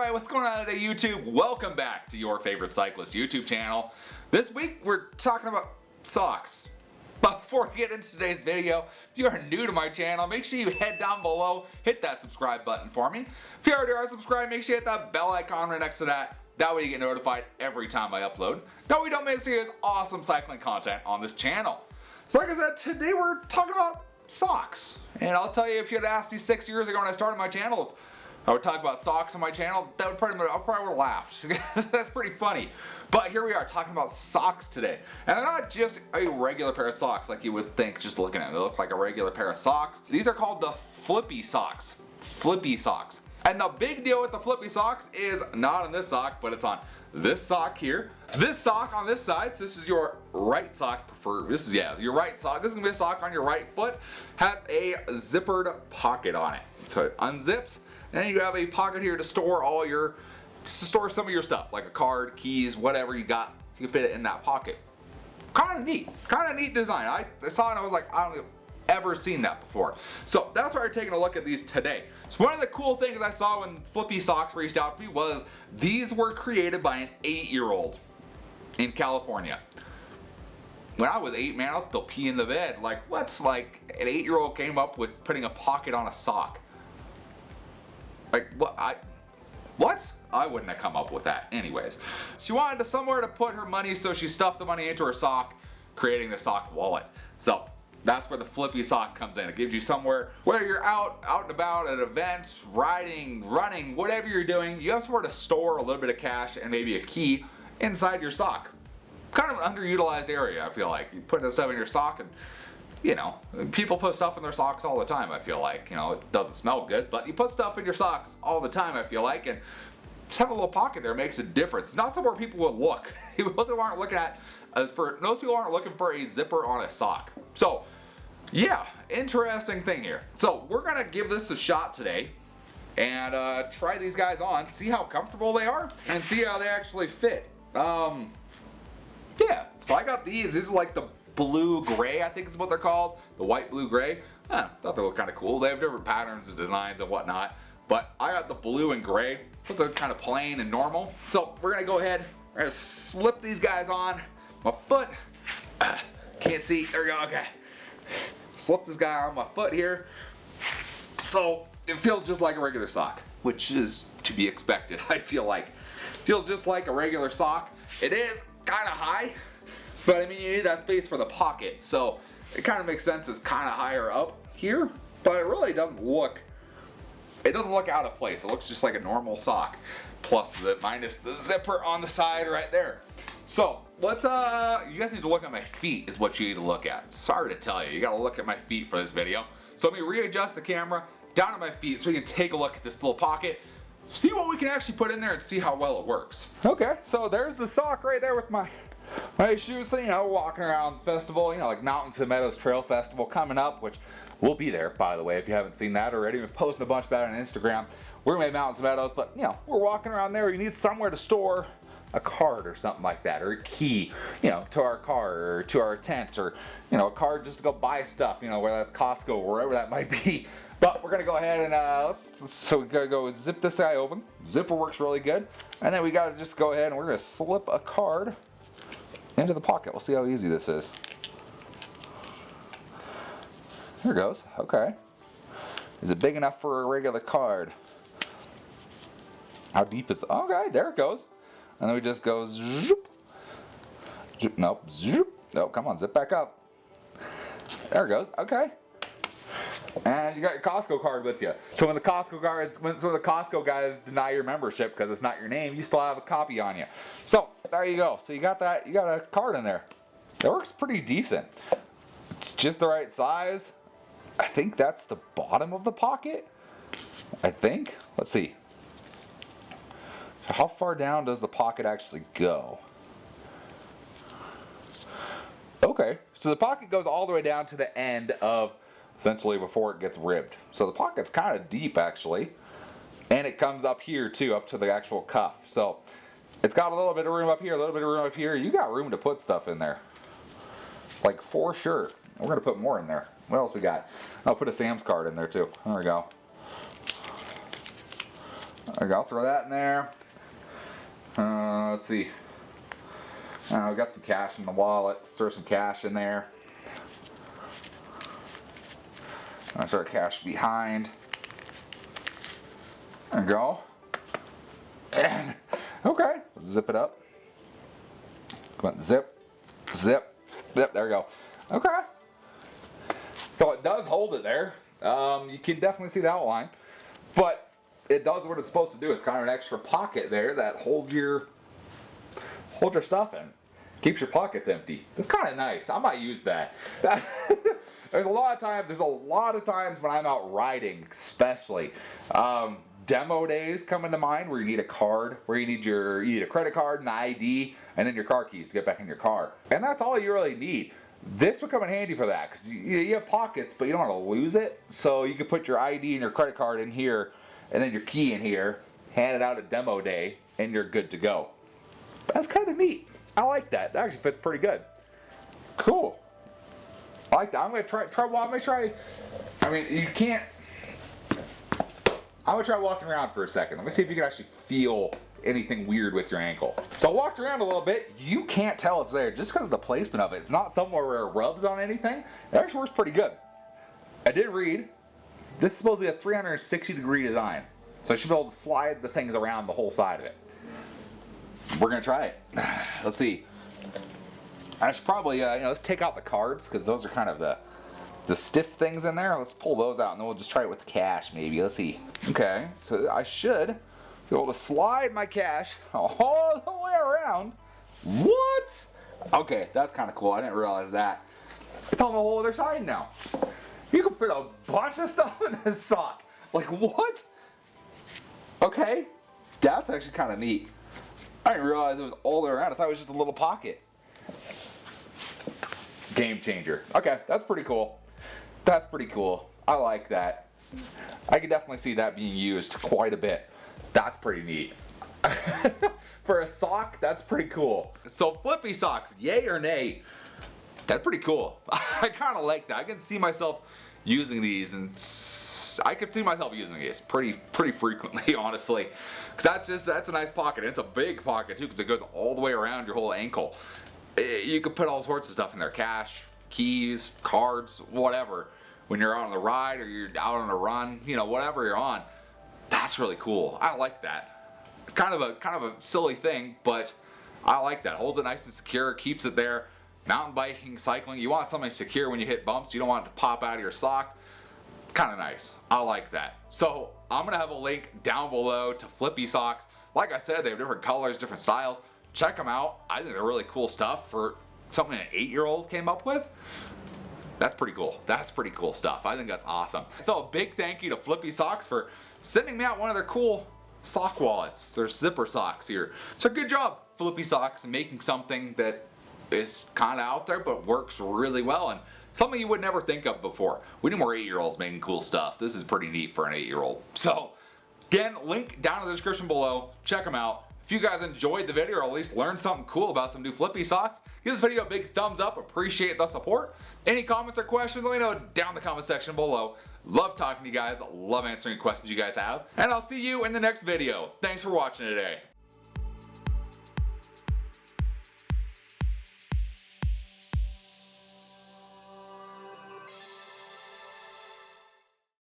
Alright, what's going on today, YouTube? Welcome back to your favorite cyclist YouTube channel. This week we're talking about socks. But before we get into today's video, if you are new to my channel, make sure you head down below, hit that subscribe button for me. If you already are subscribed, make sure you hit that bell icon right next to that. That way you get notified every time I upload. That way you don't miss any of this awesome cycling content on this channel. So like I said, today we're talking about socks. And I'll tell you, if you had asked me 6 years ago when I started my channel, if I would talk about socks on my channel, I probably would have laughed. That's pretty funny. But here we are talking about socks today. And they're not just a regular pair of socks like you would think just looking at them. They look like a regular pair of socks. These are called the FlippySox. FlippySox. And the big deal with the FlippySox is not on this sock, but it's on this sock here. This sock on this side, so this is your right sock, your right sock. This is gonna be a sock on your right foot, has a zippered pocket on it. So it unzips, and then you have a pocket here to store some of your stuff, like a card, keys, whatever you got. So you can fit it in that pocket. Kind of neat design. I saw it and I was like, I don't know. Ever seen that before. So that's why we're taking a look at these today. So one of the cool things I saw when FlippySox reached out to me was these were created by an 8-year-old in California. When I was 8, man, I was still peeing the bed. Like, what's like an 8-year-old came up with putting a pocket on a sock? Like, what? I wouldn't have come up with that anyways. She wanted somewhere to put her money, so she stuffed the money into her sock, creating the sock wallet. So that's where the FlippySox comes in. It gives you somewhere where you're out and about at events, riding, running, whatever you're doing, you have somewhere to store a little bit of cash and maybe a key inside your sock. Kind of an underutilized area, I feel like. You put this stuff in your sock and, you know, people put stuff in their socks all the time, I feel like. You know, it doesn't smell good, but you put stuff in your socks all the time, I feel like, and just have a little pocket there makes a difference. It's not somewhere people would look. Most people aren't looking for a zipper on a sock. So, yeah, interesting thing here. So we're gonna give this a shot today and try these guys on, see how comfortable they are, and see how they actually fit. Yeah, so I got these. These are like the blue gray, I think is what they're called. The white, blue, gray. Thought they looked kind of cool. They have different patterns and designs and whatnot. But I got the blue and gray. But they're kind of plain and normal. So we're gonna go ahead. We're gonna slip these guys on my foot. Can't see. There we go. Okay. Slip this guy on my foot here. So it feels just like a regular sock, which is to be expected. I feel like feels just like a regular sock. It is kind of high, but I mean you need that space for the pocket, so it kind of makes sense. It's kind of higher up here, but it really doesn't look. It doesn't look out of place. It looks just like a normal sock, minus the zipper on the side right there. So let's you guys need to look at my feet is what you need to look at. Sorry to tell you, you gotta look at my feet for this video. So let me readjust the camera down at my feet so we can take a look at this little pocket, see what we can actually put in there and see how well it works. Okay, so there's the sock right there with my shoes. So, you know, walking around the festival, you know, like Mountains and Meadows Trail Festival coming up, which we'll be there, by the way, if you haven't seen that already. We're posting a bunch about it on Instagram. We're gonna be at Mountains and Meadows, but you know, we're walking around there. You need somewhere to store a card or something like that, or a key, you know, to our car or to our tent, or you know, a card just to go buy stuff, you know, whether that's Costco or wherever that might be. But we're gonna go ahead and so we gotta go zip this guy open. Zipper works really good, and then we gotta just go ahead and we're gonna slip a card into the pocket. We'll see how easy this is. Here it goes. Okay. Is it big enough for a regular card? How deep is the? Okay, there it goes. And then we just go zoop. Nope, zoop. No, come on, zip back up. There it goes. Okay. And you got your Costco card with you. So when the Costco guys deny your membership because it's not your name, you still have a copy on you. So there you go. So you got that. You got a card in there. It works pretty decent. It's just the right size. I think that's the bottom of the pocket. I think. Let's see. How far down does the pocket actually go? Okay, so the pocket goes all the way down to the end of essentially before it gets ribbed. So the pocket's kind of deep actually. And it comes up here too, up to the actual cuff. So it's got a little bit of room up here, a little bit of room up here. You got room to put stuff in there. Like for sure. We're gonna put more in there. What else we got? I'll put a Sam's card in there too. There we go. I'll throw that in there. Let's see. We got some cash in the wallet. Let's throw some cash in there. I'll throw cash behind. There we go. And okay, zip it up. Come on, zip, zip, zip. There we go. Okay. So it does hold it there. You can definitely see the outline, but it does what it's supposed to do. It's kind of an extra pocket there that holds your stuff in. Keeps your pockets empty. That's kind of nice. I might use that. There's a lot of times when I'm out riding, especially. Demo days come into mind where you need a card, where you need a credit card, an ID, and then your car keys to get back in your car. And that's all you really need. This would come in handy for that, because you have pockets, but you don't want to lose it. So you could put your ID and your credit card in here, and then your key in here, hand it out at demo day, and you're good to go. That's kind of neat. I like that. That actually fits pretty good. Cool. I like that. I'm gonna try. I mean, you can't. I'm gonna try walking around for a second. Let me see if you can actually feel anything weird with your ankle. So I walked around a little bit. You can't tell it's there just because of the placement of it. It's not somewhere where it rubs on anything. It actually works pretty good. I did read this is supposedly a 360-degree design, so I should be able to slide the things around the whole side of it. We're gonna try it. Let's see. I should probably let's take out the cards, because those are kind of the stiff things in there. Let's pull those out and then we'll just try it with cash maybe. Let's see. Okay, so I should be able to slide my cash all the way around. What? Okay, that's kind of cool. I didn't realize that. It's on the whole other side now. You can fit a bunch of stuff in this sock. Like what? Okay, that's actually kind of neat. I didn't realize it was all the way around. I thought it was just a little pocket. Game changer. Okay, that's pretty cool. That's pretty cool. I like that. I can definitely see that being used quite a bit. That's pretty neat. For a sock, that's pretty cool. So FlippySox, yay or nay? That's pretty cool. I kind of like that. I can see myself using these, and I could see myself using these pretty frequently, honestly. Because that's a nice pocket. It's a big pocket too, because it goes all the way around your whole ankle. You could put all sorts of stuff in there: cash, keys, cards, whatever. When you're on the ride or you're out on a run, whatever you're on. That's really cool. I like that. It's kind of a silly thing, but I like that. Holds it nice and secure, keeps it there. Mountain biking, cycling, you want something secure when you hit bumps. You don't want it to pop out of your sock. It's kind of nice. I like that. So I'm gonna have a link down below to FlippySox. Like I said, they have different colors, different styles. Check them out. I think they're really cool stuff for something an 8-year-old came up with. That's pretty cool. That's pretty cool stuff. I think that's awesome. So a big thank you to FlippySox for sending me out one of their cool sock wallets. Their zipper socks here. So good job, FlippySox, in making something that is kind of out there but works really well, and something you would never think of before. We need more 8-year-olds making cool stuff. This is pretty neat for an 8-year-old. So again, link down in the description below. Check them out. If you guys enjoyed the video, or at least learned something cool about some new FlippySox, give this video a big thumbs up. Appreciate the support. Any comments or questions, let me know down in the comment section below. Love talking to you guys. Love answering questions you guys have. And I'll see you in the next video. Thanks for watching today.